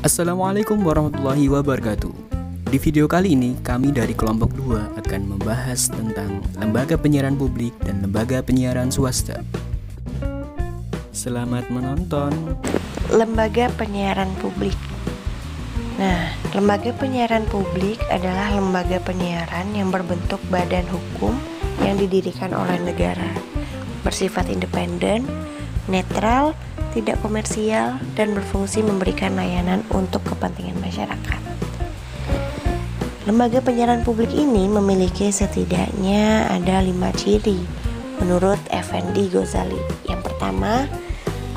Assalamualaikum warahmatullahi wabarakatuh. Di video kali ini, kami dari kelompok 2 akan membahas tentang lembaga penyiaran publik dan lembaga penyiaran swasta. Selamat menonton. Lembaga penyiaran publik. Nah, lembaga penyiaran publik adalah lembaga penyiaran yang berbentuk badan hukum yang didirikan oleh negara, bersifat independen, netral, tidak komersial, dan berfungsi memberikan layanan untuk kepentingan masyarakat. Lembaga penyiaran publik ini memiliki setidaknya ada 5 ciri menurut Effendi Ghazali. Yang pertama,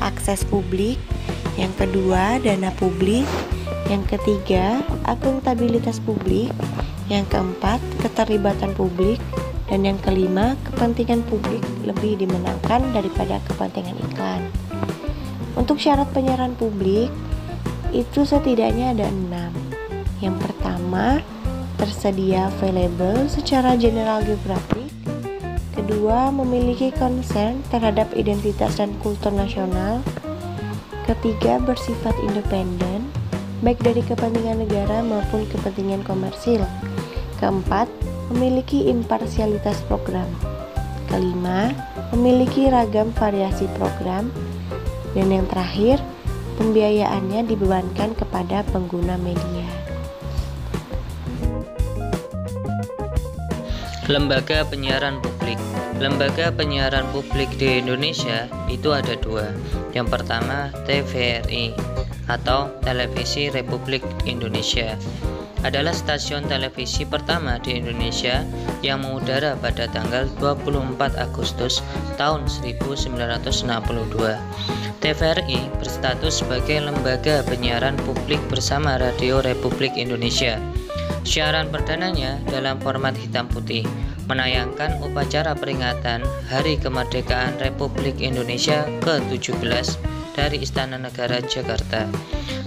akses publik. Yang kedua, dana publik. Yang ketiga, akuntabilitas publik. Yang keempat, keterlibatan publik. Dan yang kelima, kepentingan publik lebih dimenangkan daripada kepentingan iklan. Untuk syarat penyiaran publik itu setidaknya ada 6. Yang pertama, tersedia available secara general geografik. Kedua, memiliki concern terhadap identitas dan kultur nasional. Ketiga, bersifat independen, baik dari kepentingan negara maupun kepentingan komersil. Keempat, memiliki imparsialitas program. Kelima, memiliki ragam variasi program. Dan yang terakhir, pembiayaannya dibebankan kepada pengguna media. Lembaga penyiaran publik. Lembaga penyiaran publik di Indonesia itu ada 2. Yang pertama, TVRI atau Televisi Republik Indonesia. Adalah stasiun televisi pertama di Indonesia yang mengudara pada tanggal 24 Agustus tahun 1962. TVRI berstatus sebagai lembaga penyiaran publik bersama Radio Republik Indonesia. Siaran perdananya dalam format hitam putih, menayangkan upacara peringatan Hari Kemerdekaan Republik Indonesia ke-17 dari Istana Negara Jakarta.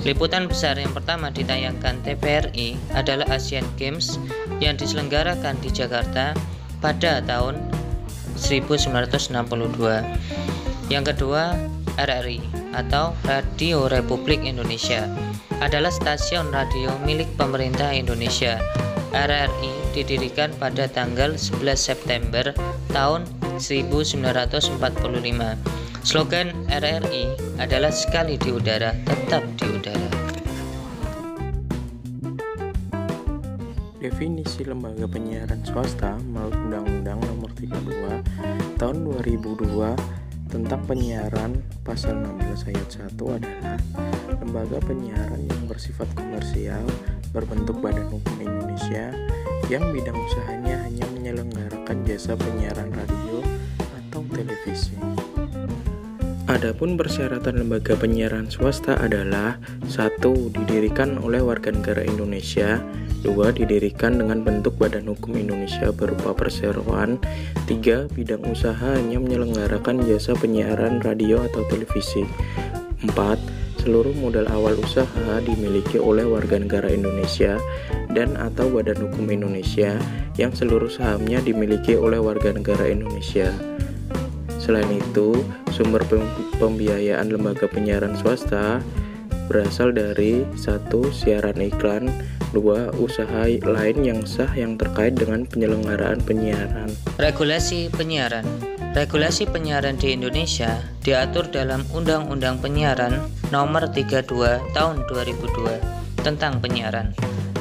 Liputan besar yang pertama ditayangkan TVRI adalah Asian Games yang diselenggarakan di Jakarta pada tahun 1962. Yang kedua, RRI atau Radio Republik Indonesia adalah stasiun radio milik pemerintah Indonesia. RRI didirikan pada tanggal 11 September tahun 1945. Slogan RRI adalah sekali di udara, tetap di udara. Definisi lembaga penyiaran swasta menurut Undang-Undang Nomor 32 Tahun 2002 tentang penyiaran pasal 16 ayat 1 adalah lembaga penyiaran yang bersifat komersial berbentuk badan hukum Indonesia yang bidang usahanya hanya menyelenggarakan jasa penyiaran radio atau televisi. Adapun persyaratan lembaga penyiaran swasta adalah 1. Didirikan oleh warga negara Indonesia. 2. Didirikan dengan bentuk badan hukum Indonesia berupa perseroan. 3. Bidang usaha hanya menyelenggarakan jasa penyiaran radio atau televisi. 4. Seluruh modal awal usaha dimiliki oleh warga negara Indonesia dan atau badan hukum Indonesia yang seluruh sahamnya dimiliki oleh warga negara Indonesia. Selain itu, sumber pembiayaan lembaga penyiaran swasta berasal dari 1. Siaran iklan. 2. Usaha lain yang sah yang terkait dengan penyelenggaraan penyiaran. Regulasi penyiaran. Regulasi penyiaran di Indonesia diatur dalam Undang-Undang Penyiaran Nomor 32 Tahun 2002 tentang penyiaran.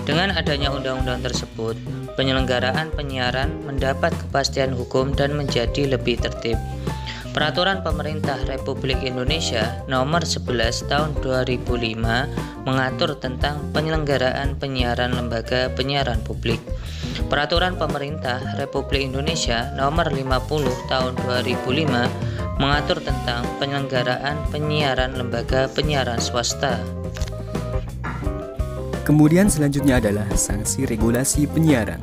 Dengan adanya undang-undang tersebut, penyelenggaraan penyiaran mendapat kepastian hukum dan menjadi lebih tertib. Peraturan Pemerintah Republik Indonesia Nomor 11 Tahun 2005 mengatur tentang penyelenggaraan penyiaran lembaga penyiaran publik. Peraturan Pemerintah Republik Indonesia Nomor 50 Tahun 2005 mengatur tentang penyelenggaraan penyiaran lembaga penyiaran swasta. Kemudian selanjutnya adalah sanksi regulasi penyiaran.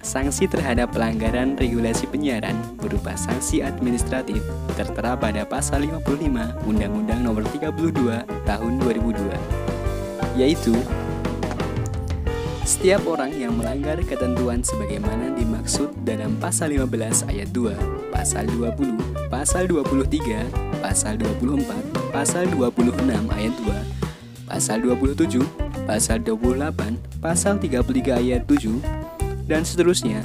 Sanksi terhadap pelanggaran regulasi penyiaran berupa sanksi administratif tertera pada pasal 55 Undang-Undang Nomor 32 Tahun 2002, yaitu setiap orang yang melanggar ketentuan sebagaimana dimaksud dalam pasal 15 ayat 2, pasal 20, pasal 23, pasal 24, pasal 26 ayat 2, pasal 27, pasal 28, pasal 33 ayat 7, dan seterusnya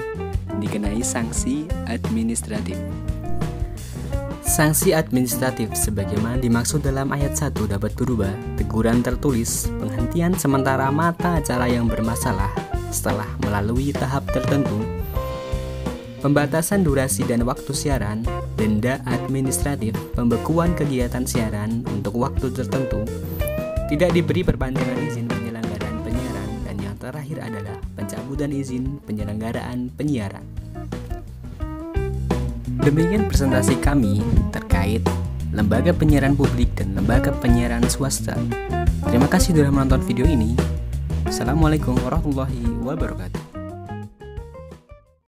dikenai sanksi administratif. Sanksi administratif sebagaimana dimaksud dalam ayat 1 dapat berubah teguran tertulis, penghentian sementara mata acara yang bermasalah setelah melalui tahap tertentu, pembatasan durasi dan waktu siaran, denda administratif, pembekuan kegiatan siaran untuk waktu tertentu, tidak diberi perpanjangan izin penyelenggaraan penyiaran, dan yang terakhir adalah pencabutan izin penyelenggaraan penyiaran. Demikian presentasi kami terkait lembaga penyiaran publik dan lembaga penyiaran swasta. Terima kasih sudah menonton video ini. Assalamualaikum warahmatullahi wabarakatuh.